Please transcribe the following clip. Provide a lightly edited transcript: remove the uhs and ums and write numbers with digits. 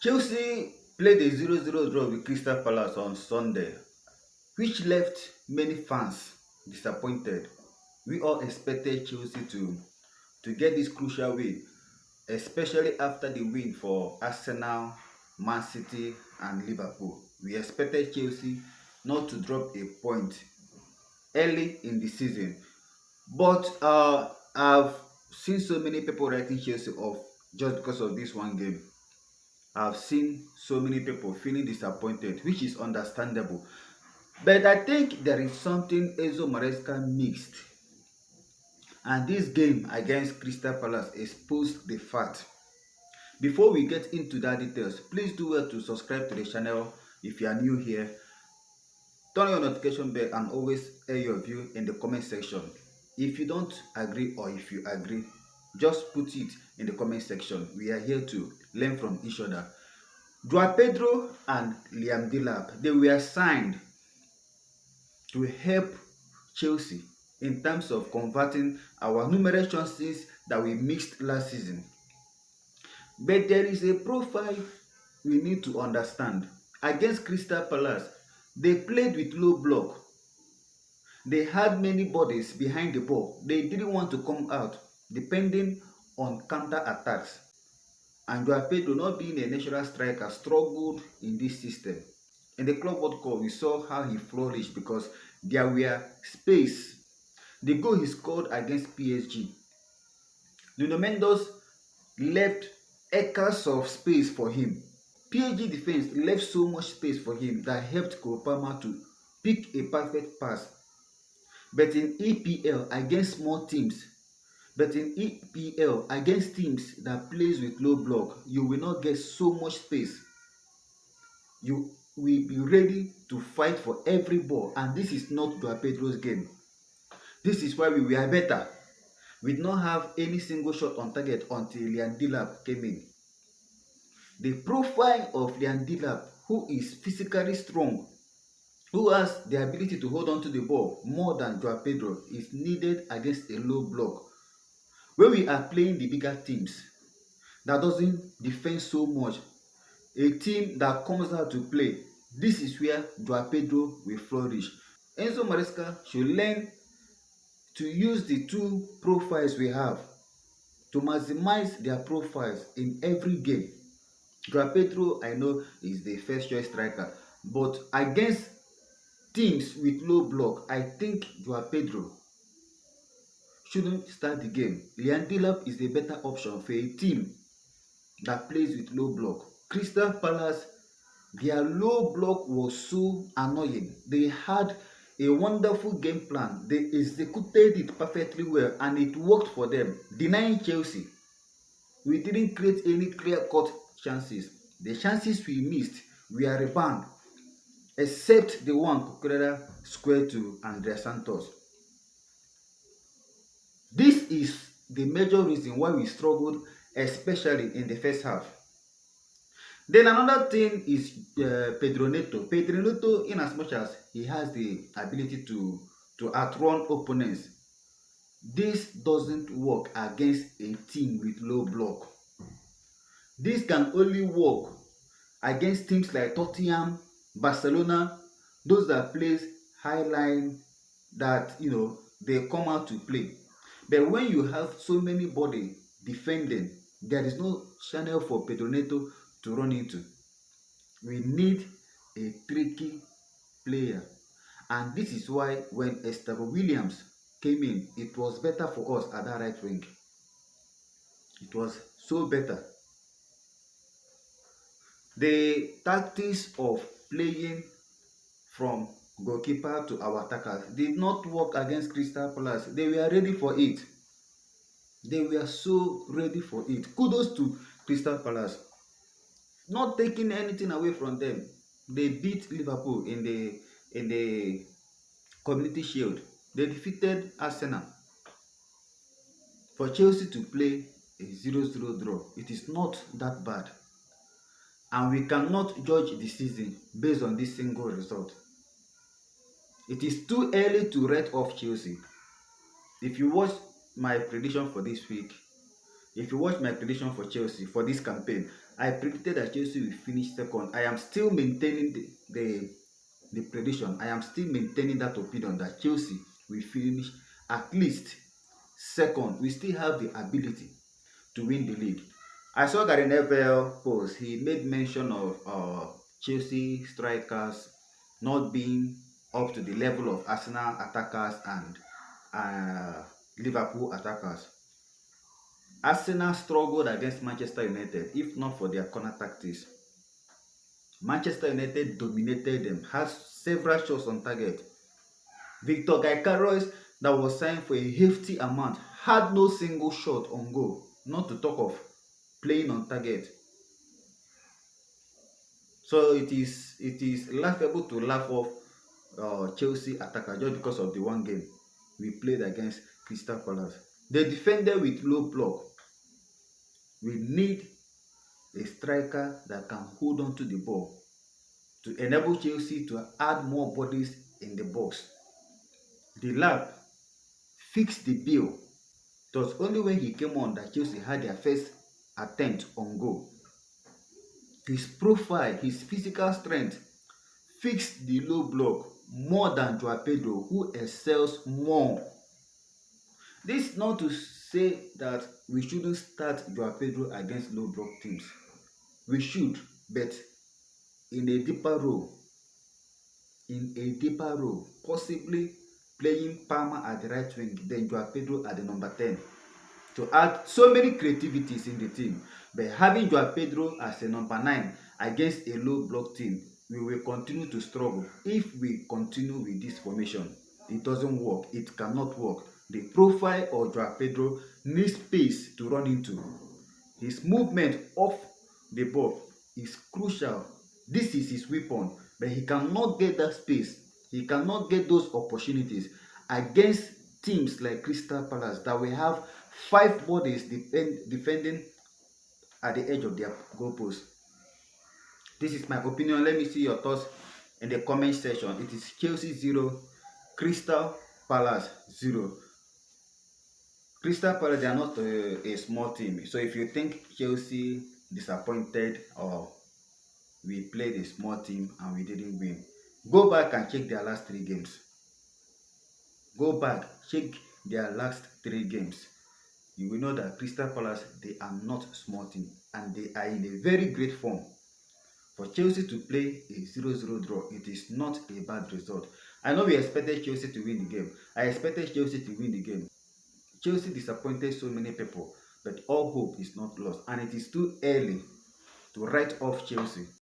Chelsea played a 0-0 draw with Crystal Palace on Sunday, which left many fans disappointed. We all expected Chelsea to get this crucial win, especially after the win for Arsenal, Man City, and Liverpool. We expected Chelsea not to drop a point early in the season. But I've seen so many people writing Chelsea off just because of this one game. I've seen so many people feeling disappointed, which is understandable. But I think there is something Enzo Maresca mixed. And this game against Crystal Palace exposed the fact. Before we get into that details, please do well to subscribe to the channel if you are new here. Turn on your notification bell and always air your view in the comment section. If you don't agree or if you agree, just put it in the comment section. We are here to learn from each other. Joao Pedro and Liam Delap, they were signed to help Chelsea in terms of converting our numerous chances that we missed last season. But there is a profile we need to understand. Against Crystal Palace, they played with low block. They had many bodies behind the ball. They didn't want to come out depending on counter attacks. And Joao Pedro, not being a natural striker, struggled in this system. In the Club World Cup, we saw how he flourished because there were space. The goal he scored against PSG, Nuno Mendes left acres of space for him. PSG defense left so much space for him that helped Kopama to pick a perfect pass. But in EPL against small teams, against teams that plays with low block, you will not get so much space. You will be ready to fight for every ball, and this is not Joao Pedro's game. This is why we were better. We did not have any single shot on target until Liam Delap came in. The profile of Liam Delap, who is physically strong, who has the ability to hold on to the ball more than Joao Pedro, is needed against a low block. When we are playing the bigger teams that doesn't defend so much, a team that comes out to play, this is where Joao Pedro will flourish. Enzo Maresca should learn to use the two profiles we have to maximize their profiles in every game. Joao Pedro, I know, is the first choice striker, but against teams with low block, I think Joao Pedro shouldn't start the game. Liam Delap is the better option for a team that plays with low block. Crystal Palace, their low block was so annoying. They had a wonderful game plan. They executed it perfectly well and it worked for them, denying Chelsea. We didn't create any clear-cut chances. The chances we missed were rebound, except the one Cucurella squared to Andrea Santos. This is the major reason why we struggled, especially in the first half. Then another thing is Pedro Neto. Pedro Neto, in as much as he has the ability to outrun opponents, this doesn't work against a team with low block. This can only work against teams like Tottenham, Barcelona, those that plays high line, that they come out to play. But when you have so many body defending, there is no channel for Pedro Neto to run into. We need a tricky player, and this is why when Esther Williams came in, it was better for us at that right wing. It was so better. The tactics of playing from goalkeeper to our attackers did not work against Crystal Palace. They were ready for it. They were so ready for it. Kudos to Crystal Palace. Not taking anything away from them. They beat Liverpool in the Community Shield. They defeated Arsenal. For Chelsea to play a 0-0 draw, it is not that bad. And we cannot judge the season based on this single result. It is too early to write off Chelsea. If you watch my prediction for this week, if you watch my prediction for Chelsea for this campaign, I predicted that Chelsea will finish second. I am still maintaining the prediction. I am still maintaining that opinion that Chelsea will finish at least second. We still have the ability to win the league. I saw Gary Neville post. He made mention of Chelsea strikers not being up to the level of Arsenal attackers and Liverpool attackers. Arsenal struggled against Manchester United if not for their corner tactics. Manchester United dominated them, had several shots on target. Victor Gyökeres, that was signed for a hefty amount, had no single shot on goal, not to talk of playing on target. So it is laughable to laugh off Chelsea attacker just because of the one game we played against Crystal Palace. They defended with low block. We need a striker that can hold on to the ball to enable Chelsea to add more bodies in the box. The lad fixed the bill. It was only when he came on that Chelsea had their first attempt on goal. His profile, his physical strength fixed the low block more than Joao Pedro, who excels more. This is not to say that we shouldn't start Joao Pedro against low block teams. We should, but in a deeper role. Possibly playing Palmer at the right wing, then Joao Pedro at the number 10. To add so many creativities in the team. But having Joao Pedro as a number 9 against a low block team, we will continue to struggle. If we continue with this formation, it doesn't work. It cannot work. The profile of Joao Pedro needs space to run into. His movement off the ball is crucial. This is his weapon, but he cannot get that space. He cannot get those opportunities against teams like Crystal Palace that will have 5 bodies defending at the edge of their goalpost. This is my opinion. Let me see your thoughts in the comment section. It is Chelsea 0, Crystal Palace 0. Crystal Palace, they are not a small team. So if you think Chelsea disappointed or we played a small team and we didn't win, go back and check their last 3 games. Go back, check their last 3 games. You will know that Crystal Palace, they are not a small team and they are in a very great form. For Chelsea to play a 0-0 draw, it is not a bad result. I know we expected Chelsea to win the game. I expected Chelsea to win the game. Chelsea disappointed so many people, but all hope is not lost and it is too early to write off Chelsea.